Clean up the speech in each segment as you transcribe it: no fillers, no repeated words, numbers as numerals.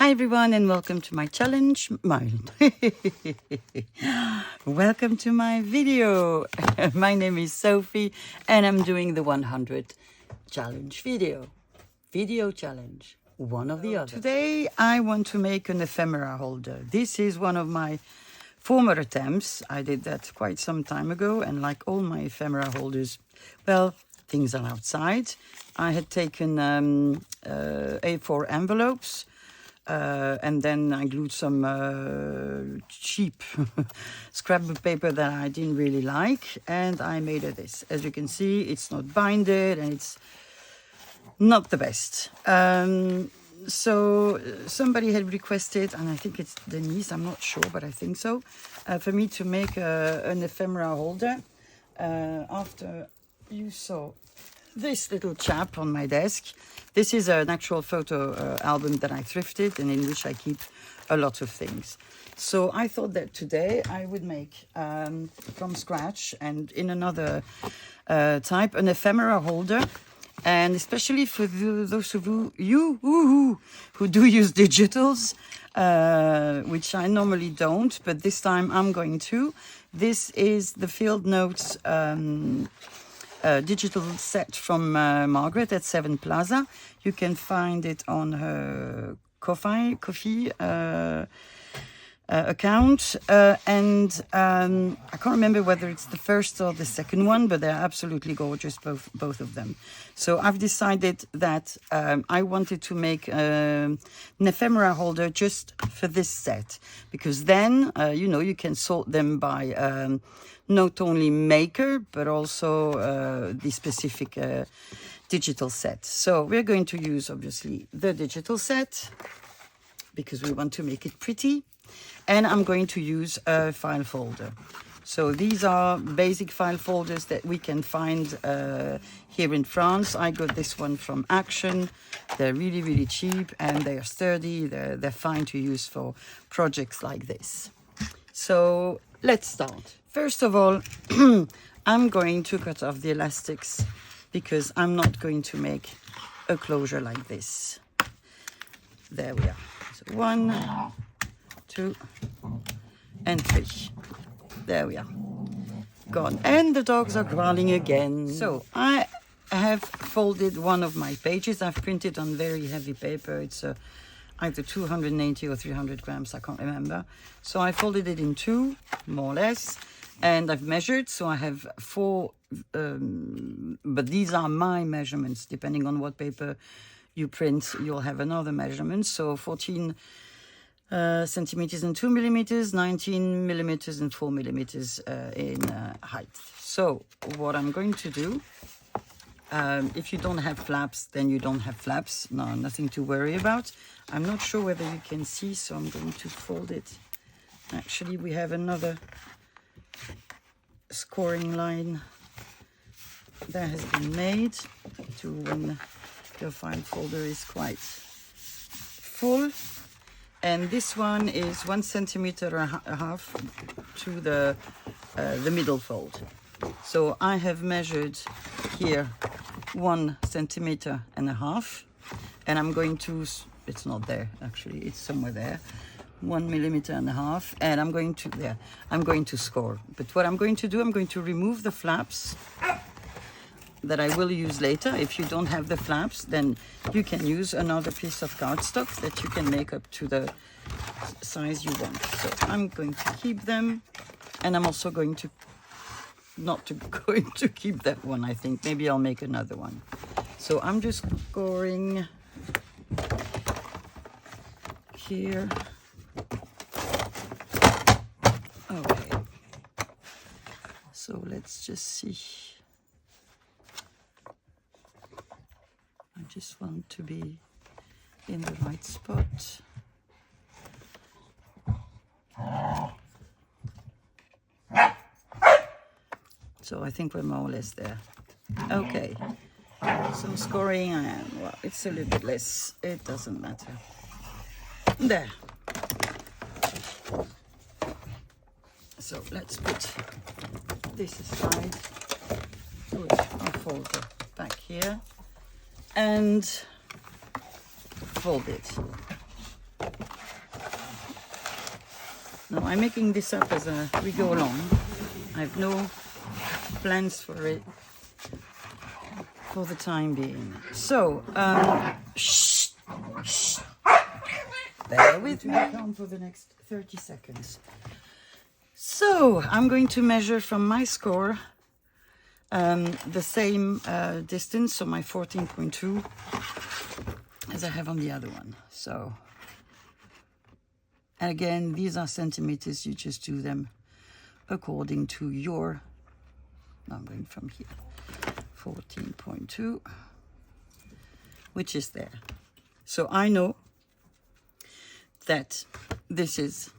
Hi everyone and welcome to my challenge. Welcome to my video. My name is Sophie and I'm doing the 100 challenge video challenge, one of the other. Today I want to make an ephemera holder. This is one of my former attempts. I did that quite some time ago, and like all my ephemera holders, well, things are outside. I had taken A4 envelopes and then I glued some cheap scrapbook paper that I didn't really like, and I made this. As you can see, it's not binded and it's not the best. So somebody had requested, and I think it's Denise, I'm not sure, but I think so, for me to make an ephemera holder. After you saw this little chap on my desk, this is an actual photo album that I thrifted and in which I keep a lot of things. So I thought that today I would make from scratch and in another type an ephemera holder. And especially for those of you who do use digitals, which I normally don't, but this time I'm going to. This is the Field Notes digital set from Margreth at Sevenplaza. You can find it on her Ko-fi account, and I can't remember whether it's the first or the second one, but they're absolutely gorgeous, both of them. So I've decided that I wanted to make an ephemera holder just for this set, because then you can sort them by not only maker but also the specific digital set. So we're going to use obviously the digital set because we want to make it pretty. And I'm going to use a file folder. So these are basic file folders that we can find here in France. I got this one from Action. They're really, really cheap and they're sturdy. They're fine to use for projects like this. So let's start. First of all, I'm going to cut off the elastics because I'm not going to make a closure like this. There we are. So 1, 2, and 3. There we are. Gone. And the dogs are growling again. So I have folded one of my pages. I've printed on very heavy paper. It's either 280 or 300 grams. I can't remember. So I folded it in two, more or less. And I've measured. So I have 4, but these are my measurements. Depending on what paper you print, you'll have another measurement. So 14 centimeters and 2 millimeters, 19 millimeters and 4 millimeters in height. So what I'm going to do, if you don't have flaps, then you don't have flaps. No, nothing to worry about. I'm not sure whether you can see, so I'm going to fold it. Actually, we have another scoring line that has been made to when your file folder is quite full. And this one is 1 centimeter and a half to the middle fold. So I have measured here 1 centimeter and a half, and I'm going to, it's not there actually, it's somewhere there, 1 millimeter and a half, and I'm going to score. But what I'm going to do, I'm going to remove the flaps that I will use later. If you don't have the flaps, then you can use another piece of cardstock that you can make up to the size you want. So I'm going to keep them, and I'm also going to going to keep that one. I think maybe I'll make another one. So I'm just scoring here. Okay. So let's just see. I just want to be in the right spot. So I think we're more or less there. Okay. So scoring, well, it's a little bit less. It doesn't matter. There. So let's put this aside. Put our folder back here. And fold it. Now I'm making this up as we go along. I have no plans for it for the time being. So, shh, shh. Bear with me. Calm for the next 30 seconds. So, I'm going to measure from my score the same distance, so my 14.2, as I have on the other one. So, and again, these are centimeters. You just do them according to your, I'm going from here, 14.2, which is there. So I know that this is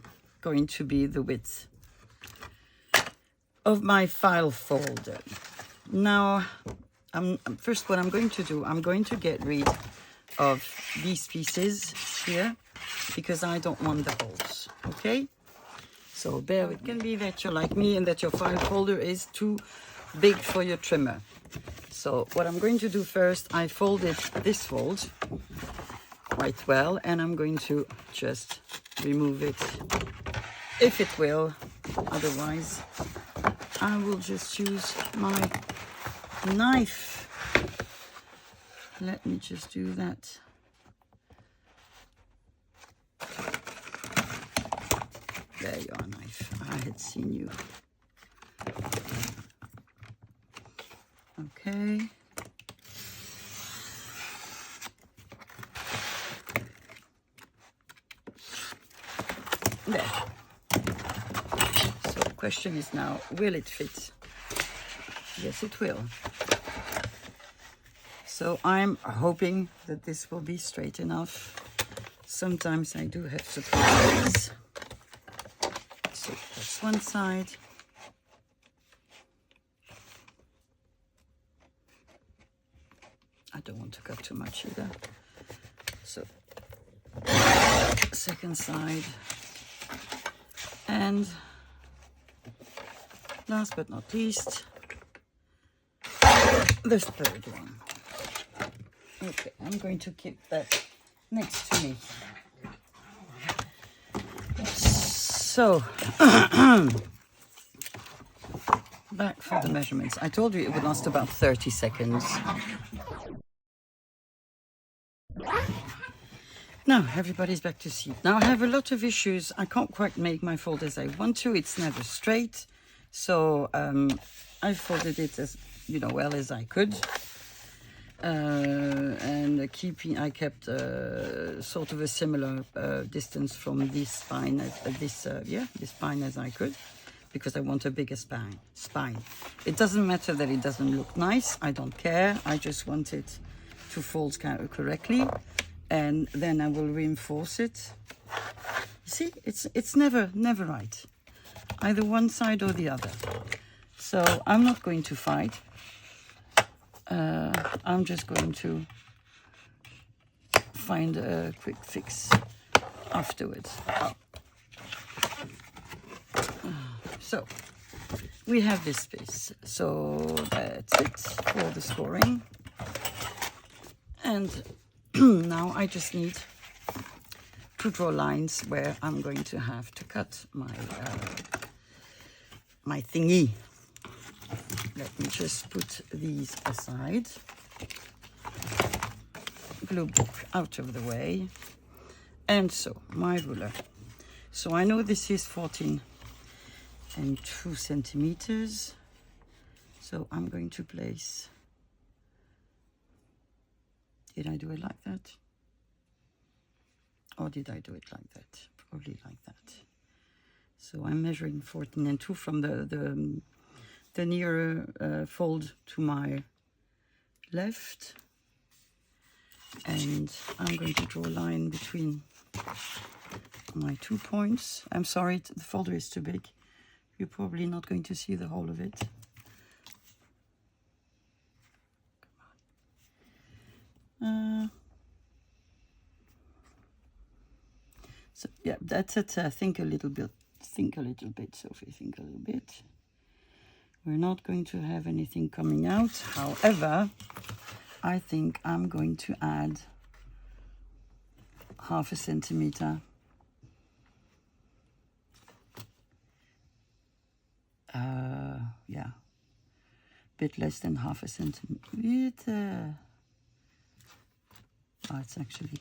going to be the width of my file folder. Now, first what I'm going to do, I'm going to get rid of these pieces here because I don't want the holes, okay? So bear with, it can be that you're like me and that your file folder is too big for your trimmer. So what I'm going to do first, I folded this fold quite well, and I'm going to just remove it if it will. Otherwise, I will just use my knife. Let me just do that. There you are, knife. I had seen you. Okay. There. So the question is now, will it fit? Yes, it will. So I'm hoping that this will be straight enough. Sometimes I do have surprises. So that's one side. I don't want to cut too much either. So second side. And last but not least, the third one. Okay, I'm going to keep that next to me. So, back for the measurements. I told you it would last about 30 seconds. Now, everybody's back to seat. Now, I have a lot of issues. I can't quite make my fold as I want to. It's never straight. So, I folded it as, well as I could. And I kept sort of a similar distance from this spine, this spine as I could, because I want a bigger spine. It doesn't matter that it doesn't look nice. I don't care. I just want it to fold correctly, and then I will reinforce it. See, it's never right, either one side or the other. So I'm not going to fight. I'm just going to find a quick fix afterwards. So we have this piece. So that's it for the scoring. And now I just need to draw lines where I'm going to have to cut my my thingy. Let me just put these aside. Glue book out of the way. And so, my ruler. So I know this is 14 and 2 centimeters. So I'm going to place... Did I do it like that? Or did I do it like that? Probably like that. So I'm measuring 14 and 2 from the nearer fold to my left, and I'm going to draw a line between my 2 points. I'm sorry, the folder is too big. You're probably not going to see the whole of it. So yeah, that's it. Think a little bit, Sophie. Think a little bit. We're not going to have anything coming out. However, I think I'm going to add 0.5 centimeter bit less than half a centimeter. Oh, it's actually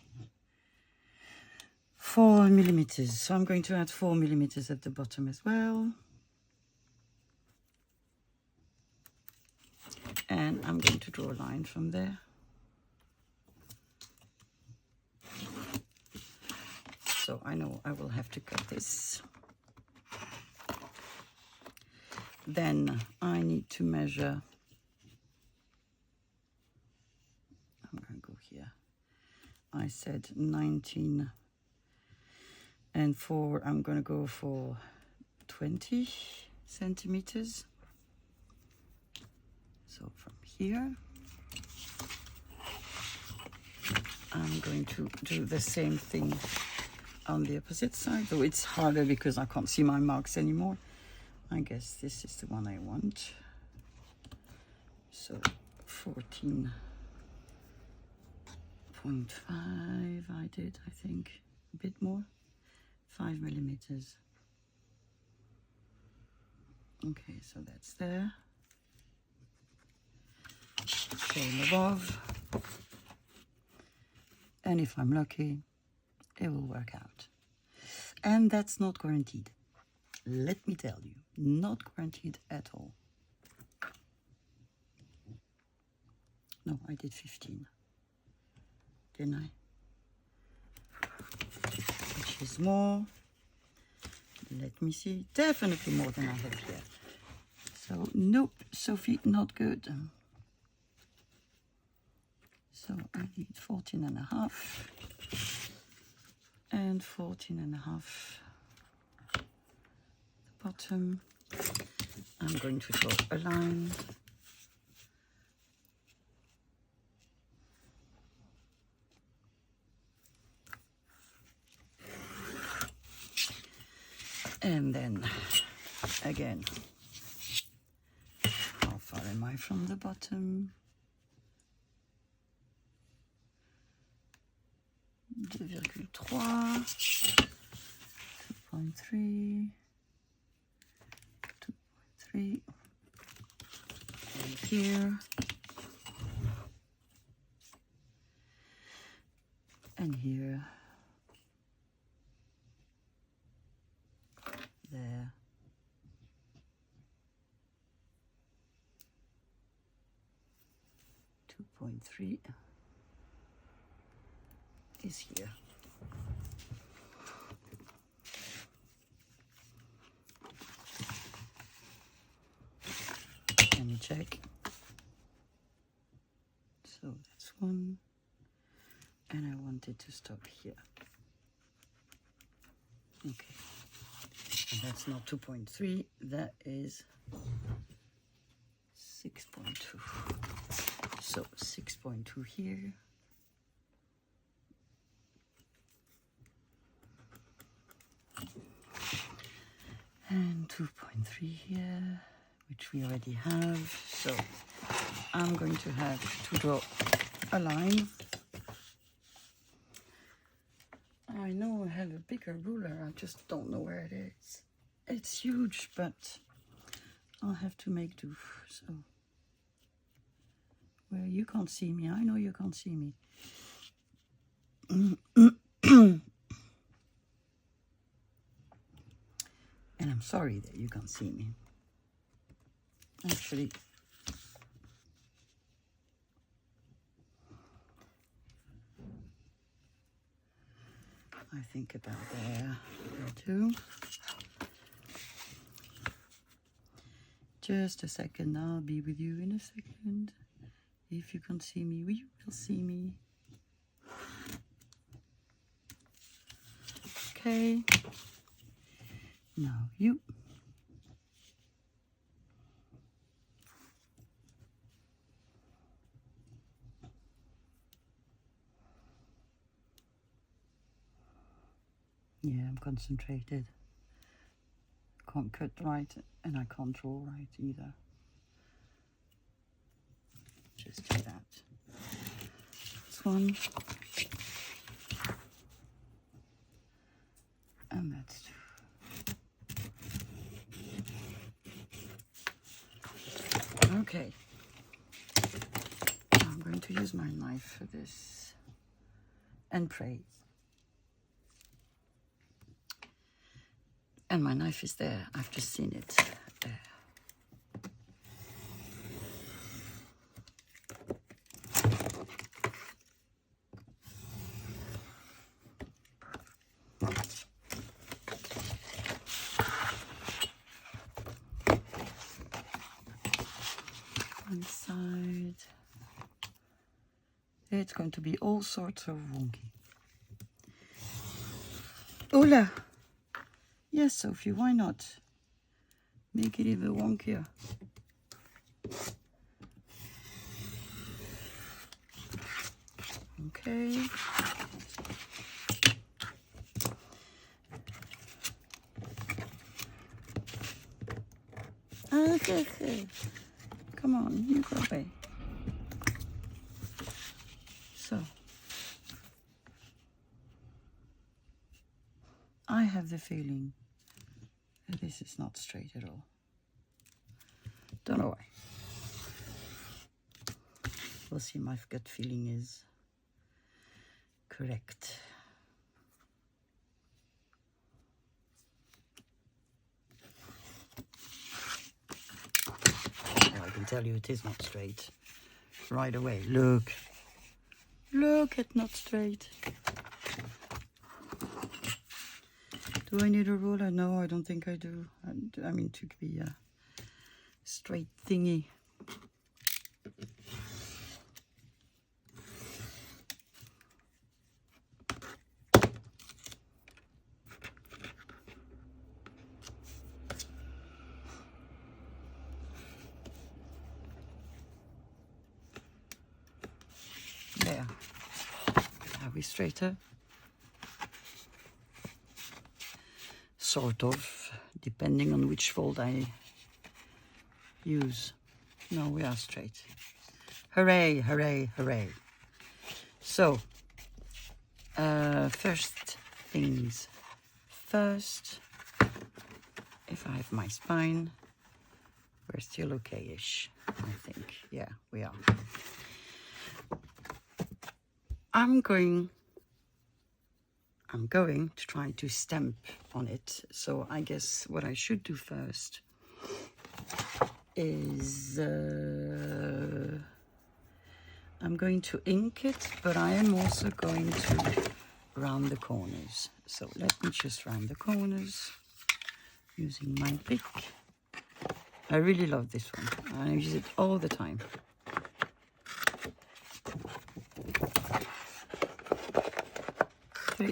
4 millimeters. So I'm going to add 4 millimeters at the bottom as well. And I'm going to draw a line from there. So I know I will have to cut this. Then I need to measure. I'm going to go here. I said 19 and 4. I'm going to go for 20 centimeters. So from here, I'm going to do the same thing on the opposite side, though it's harder because I can't see my marks anymore. I guess this is the one I want. So 14.5 I did, I think, a bit more, 5 millimeters. Okay, so that's there. Same above. And if I'm lucky, it will work out. And that's not guaranteed. Let me tell you, not guaranteed at all. No, I did 15, didn't I? Which is more. Let me see. Definitely more than I have here. So, nope, Sophie, not good. So I need 14.5 and 14.5 the bottom. I'm going to draw a line. And then again, how far am I from the bottom? 2,3, 2.3, 2.3, and here, and here, there, 2.3 is here. Let me check. So that's 1, and I wanted to stop here. Okay, and that's not 2.3, that is 6.2. So 6.2 here. And 2.3 here, which we already have. So I'm going to have to draw a line. I know I have a bigger ruler, I just don't know where it is. It's huge, but I'll have to make do. So, well, you can't see me. I know you can't see me. And I'm sorry that you can't see me. Actually, I think about there too. Just a second, I'll be with you in a second. If you can't see me, you will see me. Okay. Now you. Yeah, I'm concentrated. Can't cut right, and I can't draw right either. Just do that. This one. And that's 2. Okay, to use my knife for this and pray. And my knife is there. I've just seen it there. One side. It's going to be all sorts of wonky. Ola! Yes, Sophie, why not? Make it even wonkier. Okay. Okay. Come on, you go away. So, I have the feeling that this is not straight at all. Don't know why. We'll see. My gut feeling is correct. I can tell you it is not straight right away. Look, it's not straight. Do I need a ruler? No, I don't think I do. I mean, to be a straight thingy. There. Are we straighter? Sort of, depending on which fold I use. No, we are straight. Hooray, hooray, hooray. So, first things first. If I have my spine, we're still okay-ish, I think. Yeah, we are. I'm going to try to stamp on it. So I guess what I should do first is I'm going to ink it, but I am also going to round the corners. So let me just round the corners using my pick. I really love this one. I use it all the time. 3,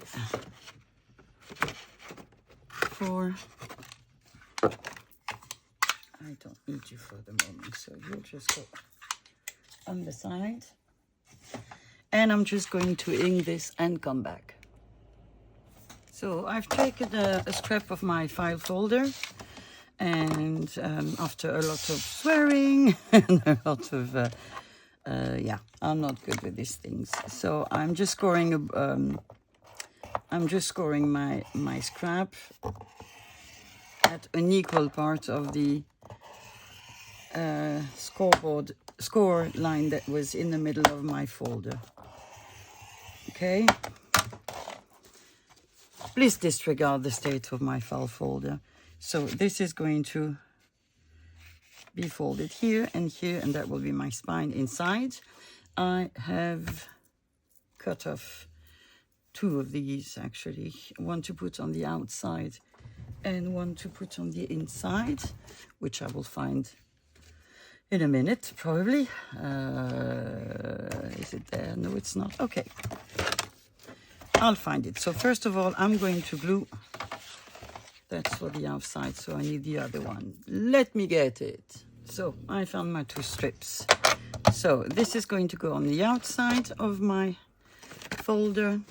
4. I don't need you for the moment, so you'll just go on the side. And I'm just going to ink this and come back. So I've taken a scrap of my file folder, and after a lot of swearing and a lot of yeah, I'm not good with these things. So I'm just scoring my scrap at an equal part of the score line that was in the middle of my folder. Okay. Please disregard the state of my file folder. So this is going to be folded here, and that will be my spine inside. I have cut off 2 of these, actually. One to put on the outside and one to put on the inside, which I will find in a minute, probably. Is it there? No, it's not. Okay. I'll find it. So first of all, I'm going to glue. That's for the outside, so I need the other one. Let me get it. So I found my 2 strips. So this is going to go on the outside of my folder,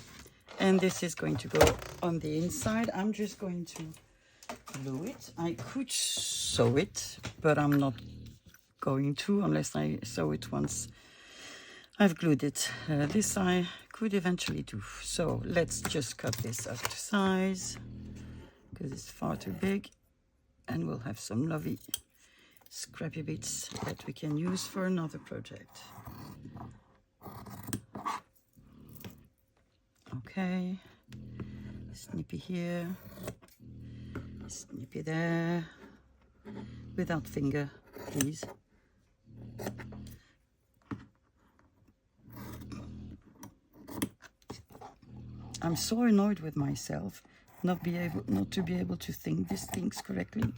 and this is going to go on the inside. I'm just going to glue it. I could sew it, but I'm not going to unless I sew it once I've glued it. This I could eventually do. So let's just cut this up to size because it's far too big, and we'll have some lovely scrappy bits that we can use for another project. Okay. Snippy here. Snippy there. Without finger, please. I'm so annoyed with myself not to be able to think these things correctly.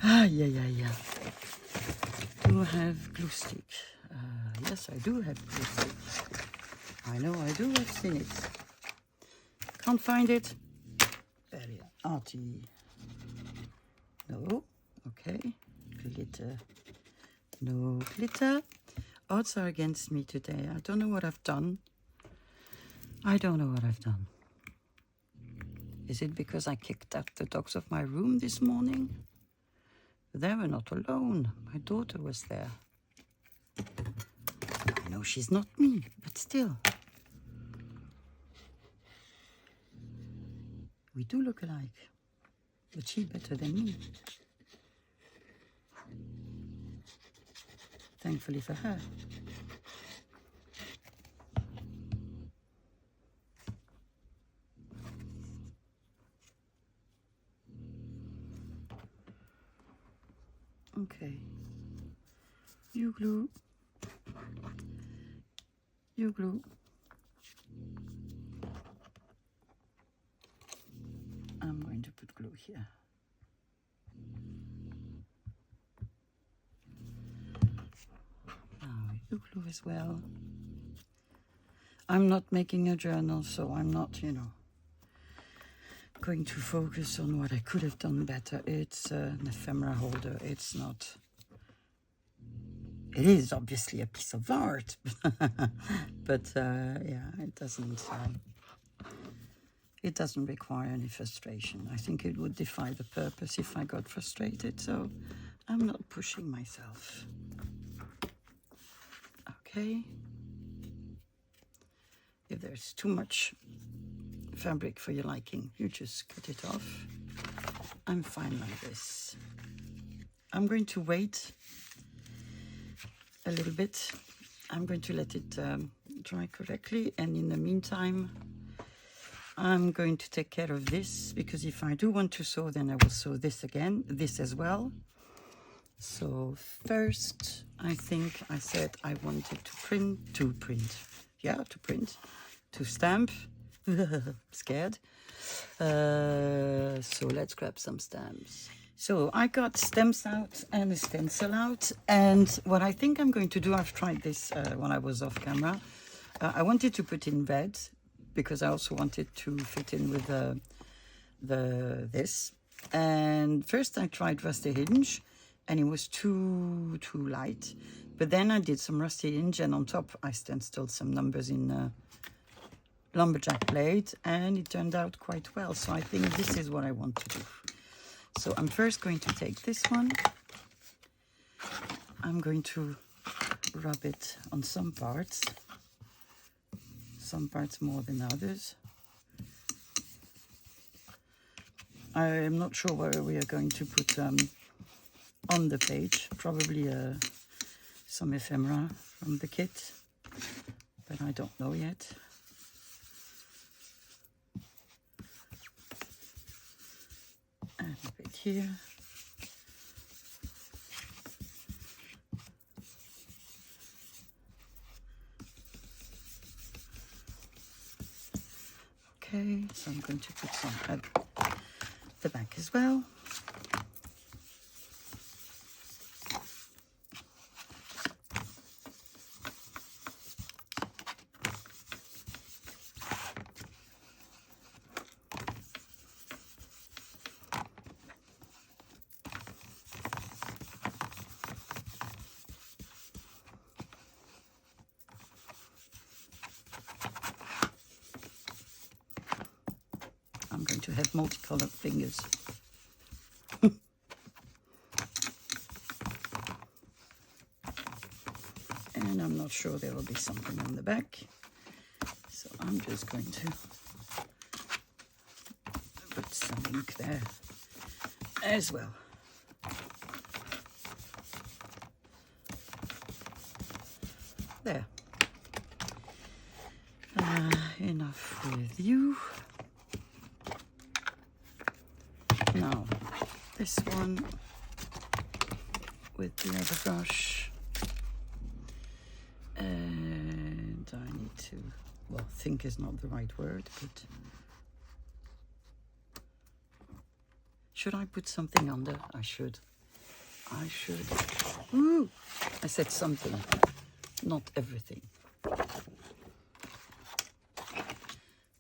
Ah, yeah. Do I have glue stick? Yes, I do have glue stick. I know I do. I've seen it. Can't find it. Very arty. No. Okay. Glitter. No glitter. Odds are against me today. I don't know what I've done. I don't know what I've done. Is it because I kicked out the dogs of my room this morning? They were not alone. My daughter was there. I know she's not me, but still. We do look alike. But she better than me. Thankfully for her. Okay. You glue. You glue. I'm going to put glue here. Now you glue as well. I'm not making a journal, so I'm not, going to focus on what I could have done better. It's an ephemera holder. It's not. It is obviously a piece of art, but yeah, it doesn't. It doesn't require any frustration. I think it would defy the purpose if I got frustrated. So I'm not pushing myself. Okay. If there's too much fabric for your liking, you just cut it off. I'm fine like this. I'm going to wait a little bit. I'm going to let it dry correctly, and in the meantime I'm going to take care of this, because if I do want to sew, then I will sew this again, this as well. So first, I think I said I wanted to stamp. Scared. So let's grab some stamps. So I got stamps out and a stencil out, and what I think I'm going to do, I've tried this when I was off camera. I wanted to put in red, because I also wanted to fit in with this. And first I tried Rusty Hinge, and it was too light. But then I did some Rusty Hinge, and on top I stenciled some numbers in lumberjack blade, and it turned out quite well. So I think this is what I want to do. So I'm first going to take this one. I'm going to rub it on some parts more than others. I am not sure where we are going to put on the page, probably some ephemera from the kit, but I don't know yet. And a bit here. Okay, so I'm going to put some at the back as well. I'm going to have multicolored fingers. And I'm not sure there will be something on the back. So I'm just going to put some ink there as well. There. Enough. with you. Now this one with the other brush, and I need to, well, think is not the right word, but should I put something under? I should. Ooh, I said something, not everything.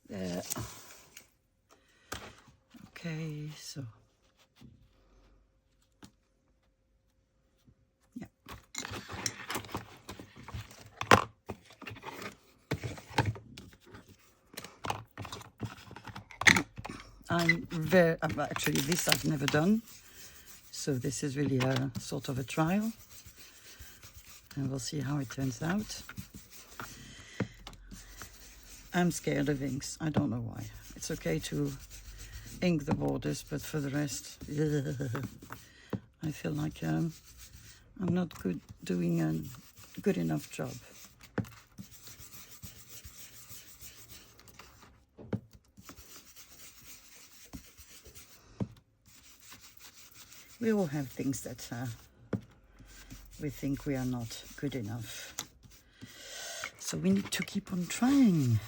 There. Okay, so yeah. Actually, this I've never done, so this is really a sort of a trial, and we'll see how it turns out. I'm scared of inks. I don't know why. It's okay to ink the borders, but for the rest, I feel like I'm not doing a good enough job. We all have things that we think we are not good enough. So we need to keep on trying.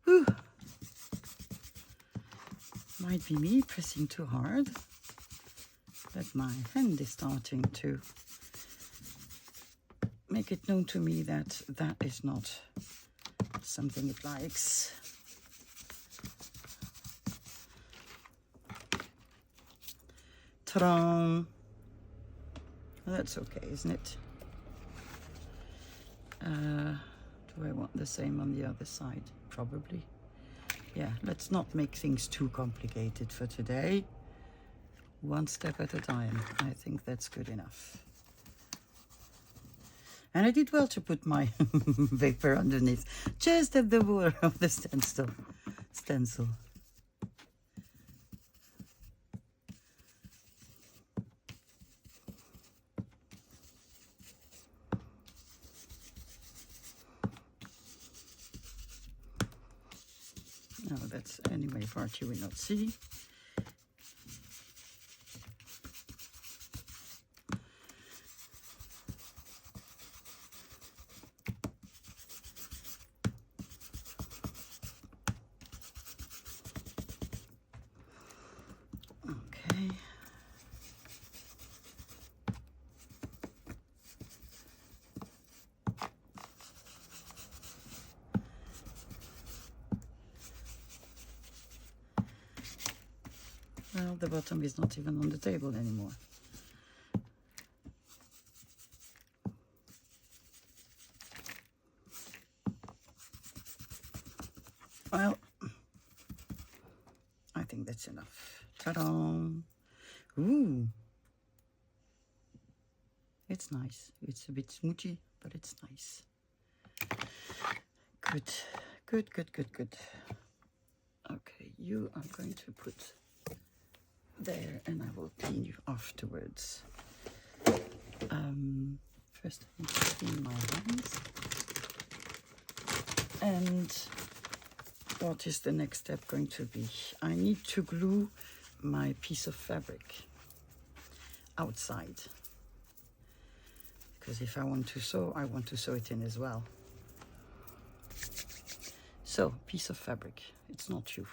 Whew. Might be me pressing too hard, but my hand is starting to make it known to me that that is not something it likes. Ta-da! That's okay, isn't it? Do I want the same on the other side? Probably. Yeah, let's not make things too complicated for today. One step at a time. I think that's good enough. And I did well to put my paper underneath, just at the border of the stencil. No, that's anyway part you will not see. Well, the bottom is not even on the table anymore. Well, I think that's enough. Ta-da! Ooh! It's nice. It's a bit smoochy, but it's nice. Good. Okay, you are going to put there, and I will clean you afterwards. First I need to clean my hands. And what is the next step going to be? I need to glue my piece of fabric outside, because if I want to sew, I want to sew it in as well. So, piece of fabric, it's not you.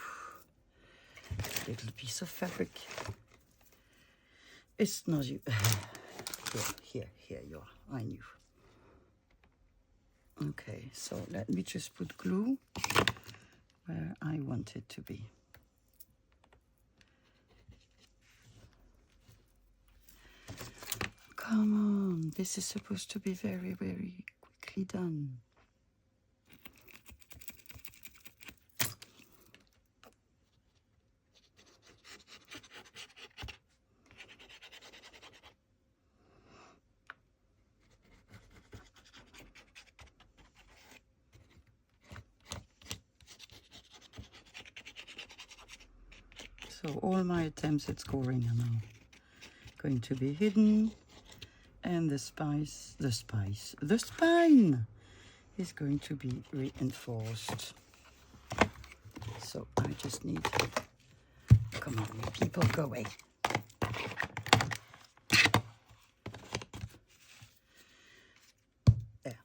Little piece of fabric. It's not you. Here you are. I knew. Okay, so let me just put glue where I want it to be. Come on, this is supposed to be very, very quickly done. So So all my attempts at scoring are now going to be hidden, and the spine is going to be reinforced. So I just need, come on, you people, go away. There.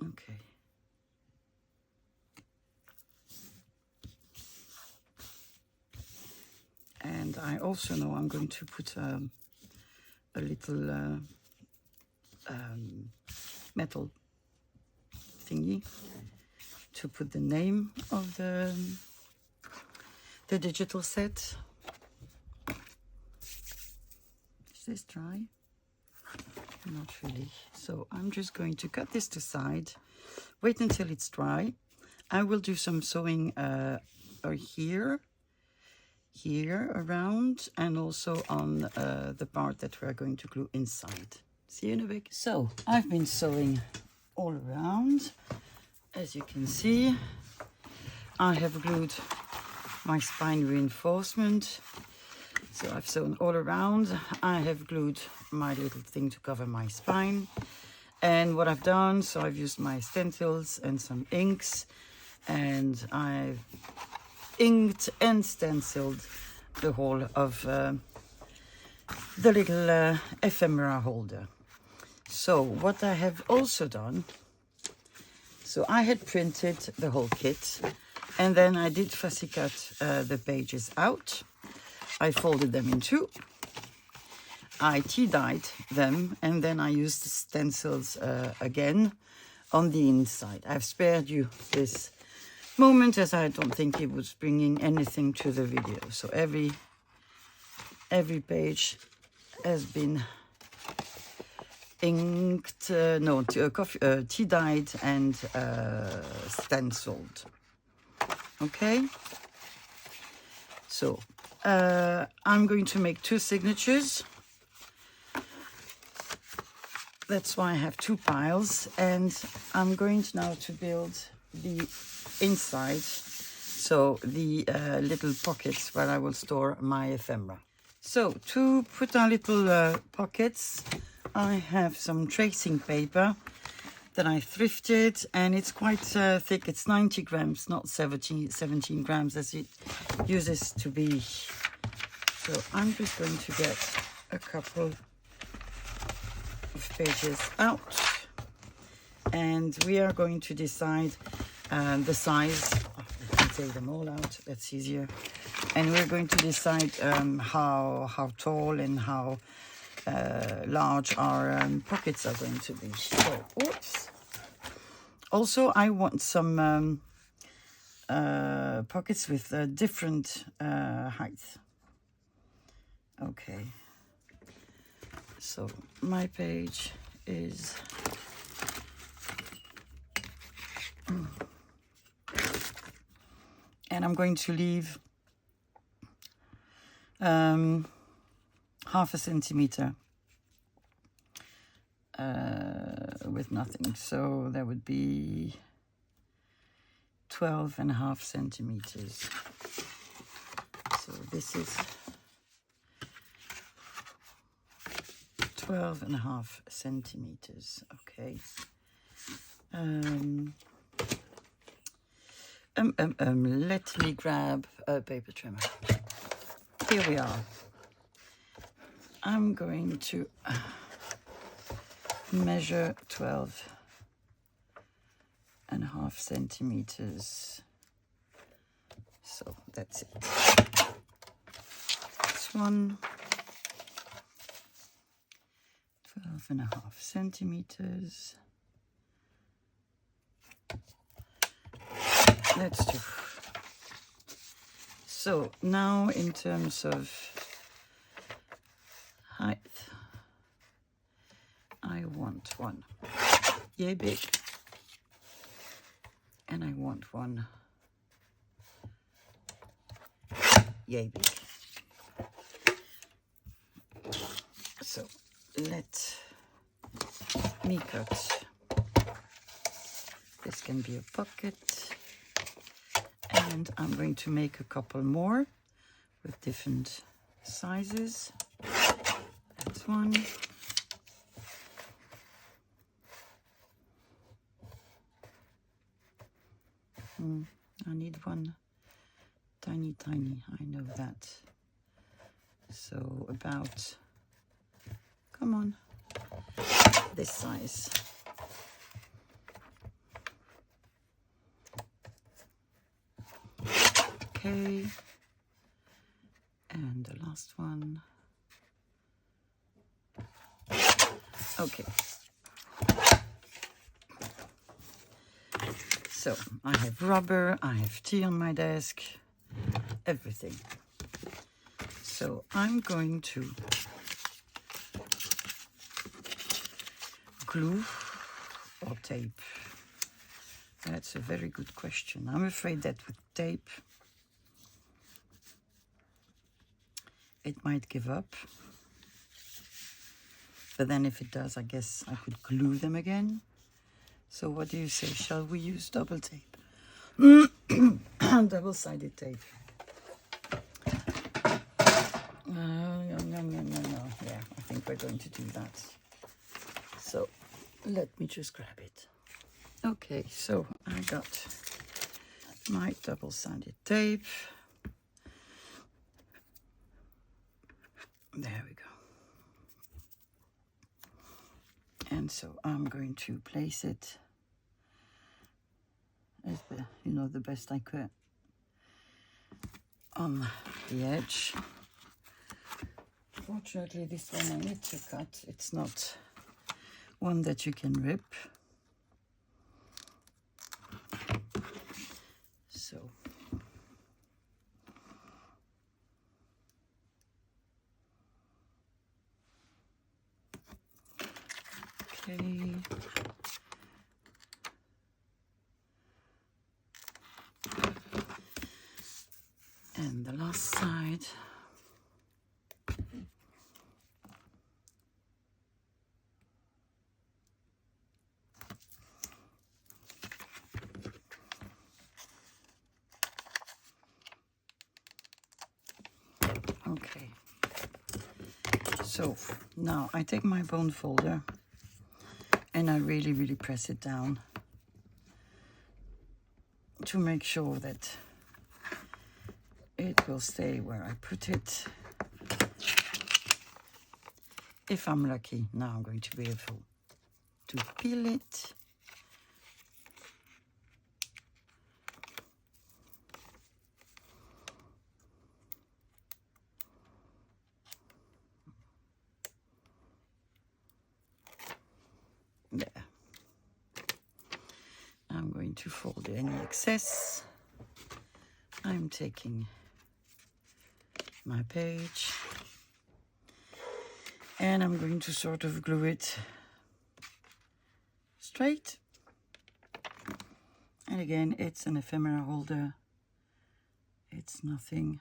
Okay. And I also know I'm going to put a little metal thingy to put the name of the digital set. Is this dry? Not really. So I'm just going to cut this aside, wait until it's dry. I will do some sewing here around, and also on the part that we're going to glue inside. See you in a bit. So I've been sewing all around. As you can see, I have glued my spine reinforcement. So I've sewn all around. I have glued my little thing to cover my spine. And what I've done, so I've used my stencils and some inks, and I've inked and stenciled the whole of the little ephemera holder. So what I have also done, so I had printed the whole kit, and then I did fussy cut the pages out. I folded them in two. I tea-dyed them, and then I used the stencils again on the inside. I've spared you this moment as I don't think it was bringing anything to the video. So every page has been inked, tea-dyed and stenciled. Okay, so I'm going to make two signatures. That's why I have two piles, and I'm going now to build the inside, so the little pockets where I will store my ephemera. So to put our little pockets, I have some tracing paper that I thrifted, and it's quite thick. It's 90 grams, not 17 grams as it uses to be. So I'm just going to get a couple of pages out, and we are going to decide the size. I can take them all out, that's easier. And we're going to decide how tall and how large our pockets are going to be. So, oops. Also, I want some pockets with different height. Okay. So my page is and I'm going to leave half a centimeter with nothing, so that would be 12.5 centimeters. So this is 12.5 centimeters. Okay. Let me grab a paper trimmer. Here we are. I'm going to measure 12.5 centimeters. So that's it. This one, 12.5 centimeters. Let's do. So now in terms of height, I want one yay big, and I want one yay big. So let me cut. This can be a pocket, and I'm going to make a couple more with different sizes. That's one. I need one tiny, I know that. So about, come on, this size. Okay, and the last one. Okay. So I have rubber, I have tea on my desk, everything. So I'm going to glue or tape. That's a very good question. I'm afraid that with tape, it might give up. But then if it does, I guess I could glue them again. So what do you say? Shall we use double tape? Double-sided tape. No. Yeah, I think we're going to do that. So let me just grab it. Okay, so I got my double-sided tape. There we go. And so I'm going to place it as the best I could on the edge. Fortunately, this one I need to cut. It's not one that you can rip. So okay. And the last side. Okay. So now I take my bone folder and I really press it down to make sure that it will stay where I put it. If I'm lucky, now I'm going to be able to peel it. There. I'm going to fold any excess. I'm taking my page and I'm going to sort of glue it straight. And again, it's an ephemera holder. It's nothing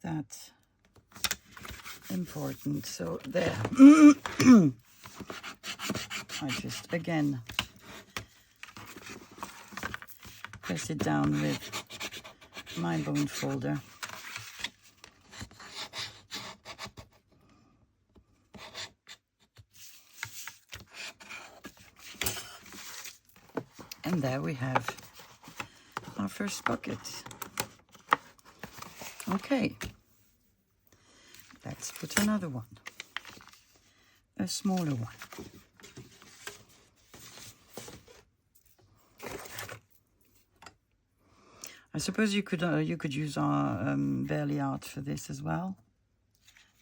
that important. So there. I just again press it down with my bone folder. And there we have our first bucket. Okay, let's put another one, a smaller one. I suppose you could use our Barley Art for this as well.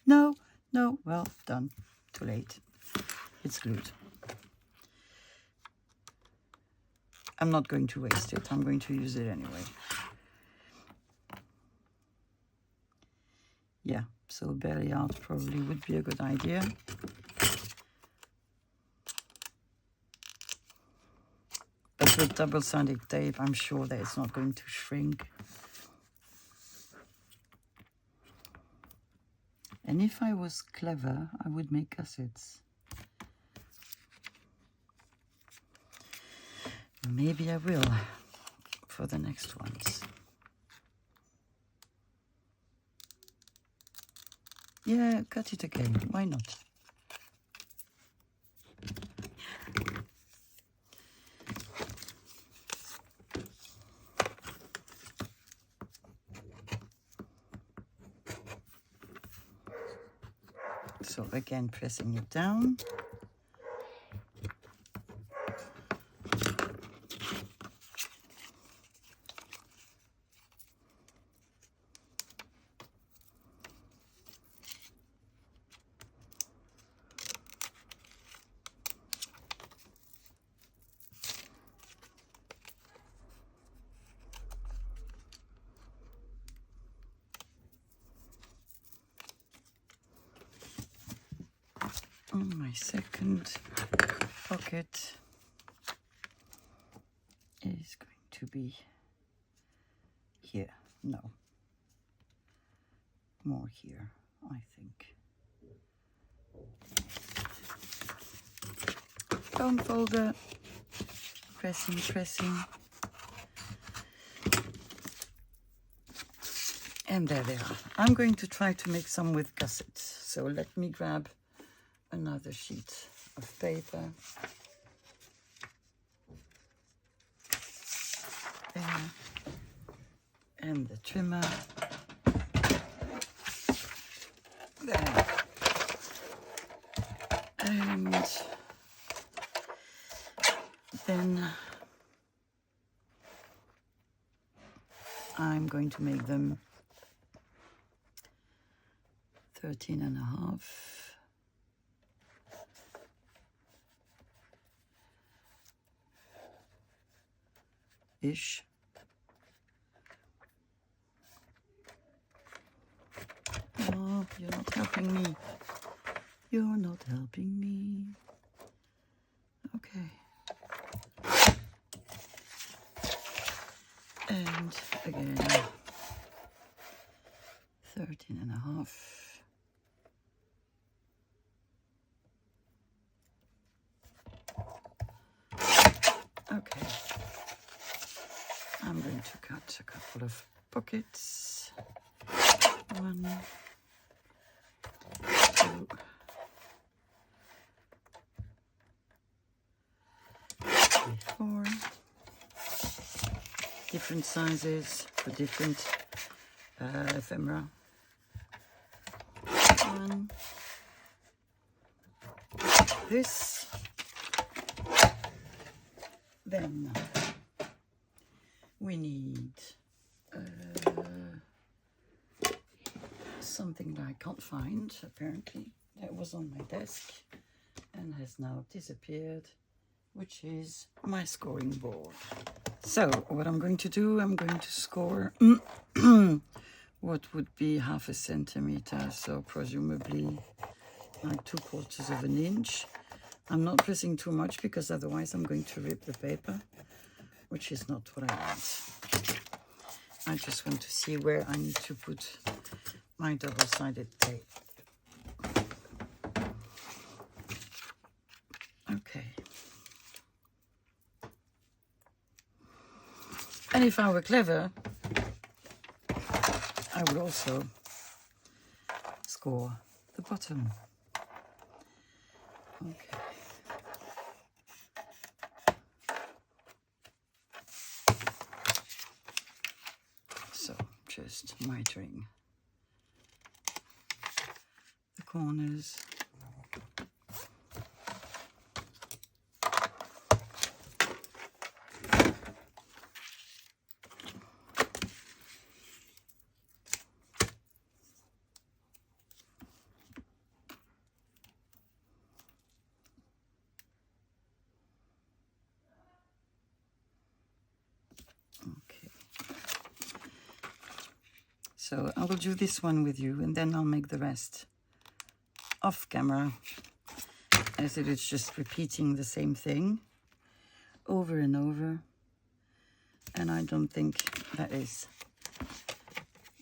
No, well done, too late. It's glued. I'm not going to waste it. I'm going to use it anyway. Yeah, so Barley Art probably would be a good idea. But with double-sided tape, I'm sure that it's not going to shrink. And if I was clever, I would make gussets. Maybe I will for the next ones. Yeah, cut it again. Why not? So again, pressing it down. My second pocket is going to be here. No, more here, I think. Bone folder, pressing, pressing. And there they are. I'm going to try to make some with gussets. So let me grab another sheet of paper. There. And the trimmer. There. And then I'm going to make them 13.5 ish. Oh, you're not helping me. You're not helping me. Okay. And again, 13.5. Okay. I'm going to cut a couple of pockets. 1, 2, 3, 4. Different sizes for different ephemera. 1. This. Then we need something that I can't find, apparently. That was on my desk and has now disappeared, which is my scoring board. So what I'm going to do, I'm going to score what would be 0.5 centimeter, so presumably like 3/4 inch. I'm not pressing too much because otherwise I'm going to rip the paper, which is not what I want. I just want to see where I need to put my double-sided tape. Okay. And if I were clever, I would also score the bottom. Okay. So just mitering the corners. So I will do this one with you and then I'll make the rest off camera, as it is just repeating the same thing over and over. And I don't think that is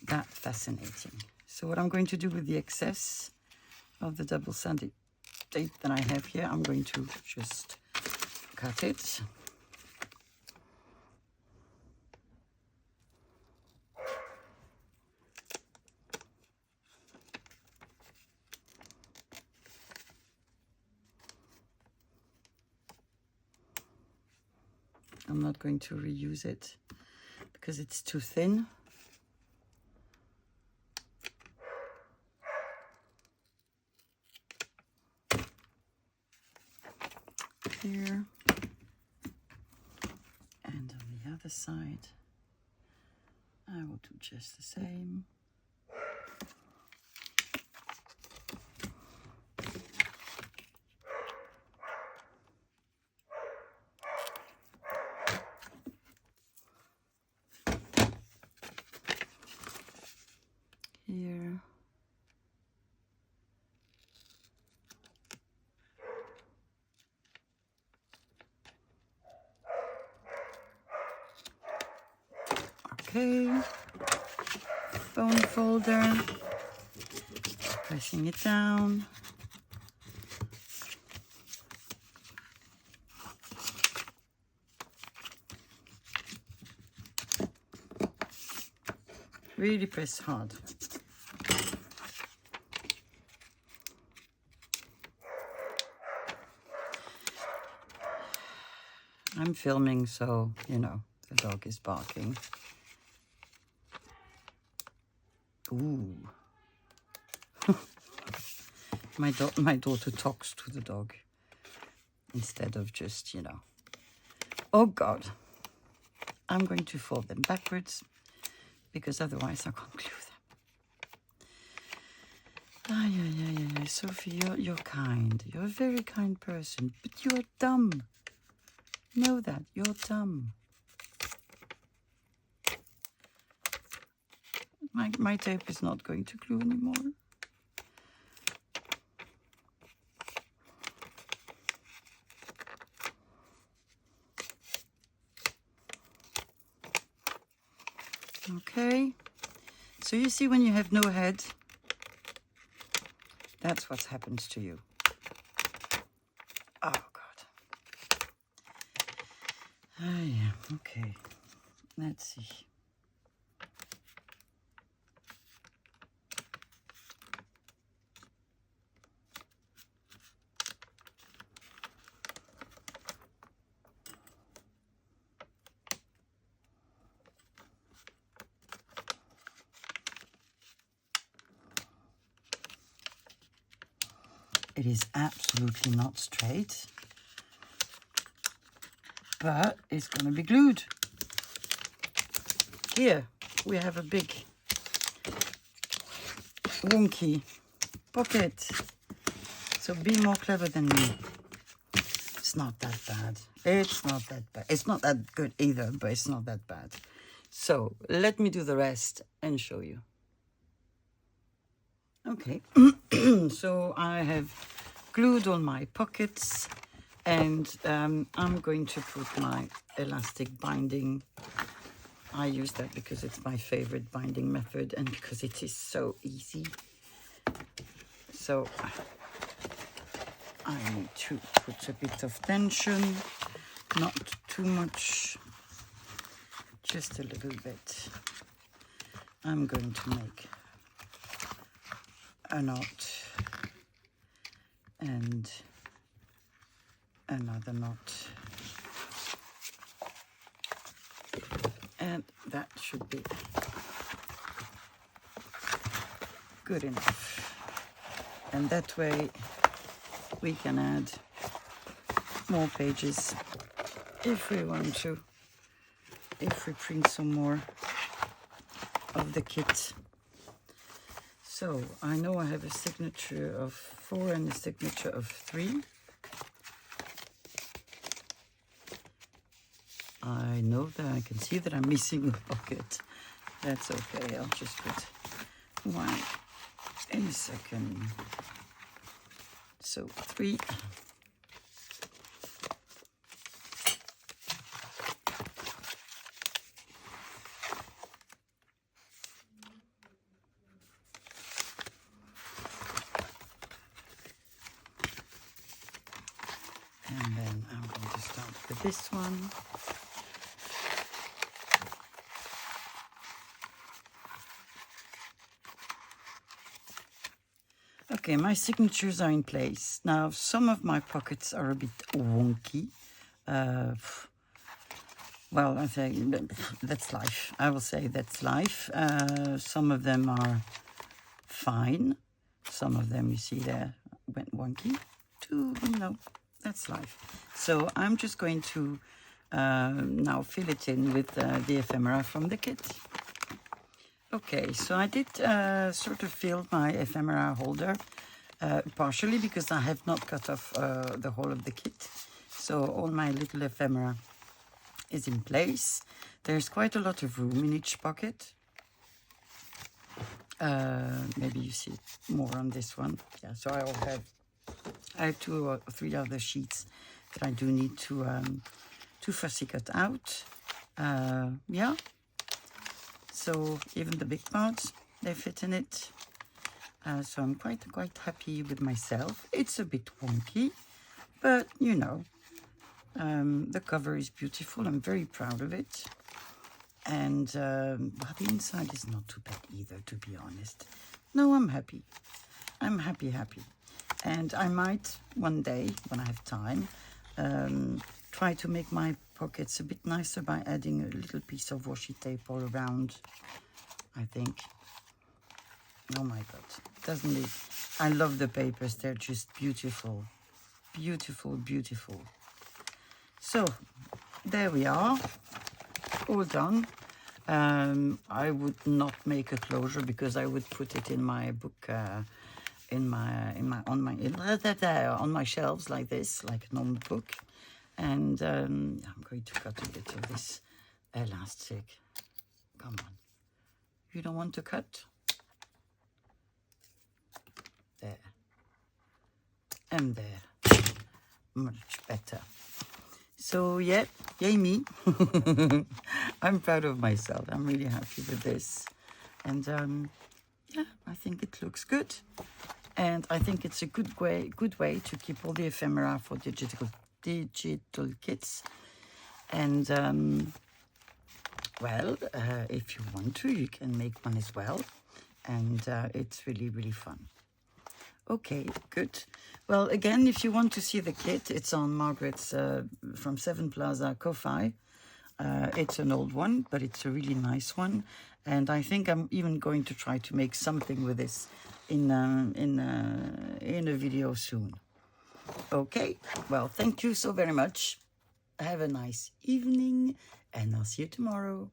that fascinating. So what I'm going to do with the excess of the double-sided tape that I have here, I'm going to just cut it. I'm not going to reuse it because it's too thin. Here. And on the other side, I will do just the same. Here. Okay, bone folder, pressing it down. Really press hard. I'm filming, so, you know, the dog is barking. Ooh. My daughter talks to the dog instead of just, you know. Oh, God. I'm going to fold them backwards because otherwise I can't glue them. Ay. Sophie, you're kind. You're a very kind person, but you're dumb. Know that. You're dumb. My tape is not going to glue anymore. Okay. So you see when you have no head, that's what happens to you. Oh, God. Ah, yeah. Okay. Let's see. It is absolutely not straight, but it's going to be glued. Here we have a big wonky pocket. So be more clever than me. It's not that bad. It's not that bad. It's not that good either, but it's not that bad. So let me do the rest and show you. Okay, so I have glued all my pockets, and I'm going to put my elastic binding. I use that because it's my favorite binding method and because it is so easy. So I need to put a bit of tension, not too much, just a little bit. I'm going to make a knot and another knot, and that should be good enough. And that way we can add more pages if we want to, if we print some more of the kit. So I know I have a signature of 4 and a signature of 3. I know that I can see that I'm missing a pocket. That's okay, I'll just put 1 in a second. So 3. And then I'm going to start with this one. Okay, my signatures are in place. Now, some of my pockets are a bit wonky. well, I think that's life. I will say that's life. Some of them are fine. Some of them, you see there, went wonky. That's life. So I'm just going to now fill it in with the ephemera from the kit. Okay, so I did sort of fill my ephemera holder, partially because I have not cut off the whole of the kit. So all my little ephemera is in place. There's quite a lot of room in each pocket. Maybe you see more on this one. Yeah, so I have 2 or 3 other sheets that I do need to fussy cut out. Yeah. So even the big parts, they fit in it. So I'm quite happy with myself. It's a bit wonky, but you know, the cover is beautiful. I'm very proud of it. And well, the inside is not too bad either, to be honest. No, I'm happy. I'm happy. And I might one day, when I have time, try to make my pockets a bit nicer by adding a little piece of washi tape all around, I think. Oh my God, doesn't it? I love the papers. They're just beautiful. Beautiful. So, there we are. All done. I would not make a closure because I would put it in my book, on my shelves like this, like a normal book. And I'm going to cut a bit of this elastic. Come on, you don't want to cut? There and there, much better. So yeah, yay me. I'm proud of myself. I'm really happy with this. And yeah, I think it looks good. And I think it's a good way to keep all the ephemera for digital kits. And well, if you want to, you can make one as well. And it's really fun. Okay, good. Well, again, if you want to see the kit, it's on Margreth's from Sevenplaza Ko-Fi. It's an old one, but it's a really nice one. And I think I'm even going to try to make something with this in a video soon. Okay, well, thank you so very much. Have a nice evening, and I'll see you tomorrow.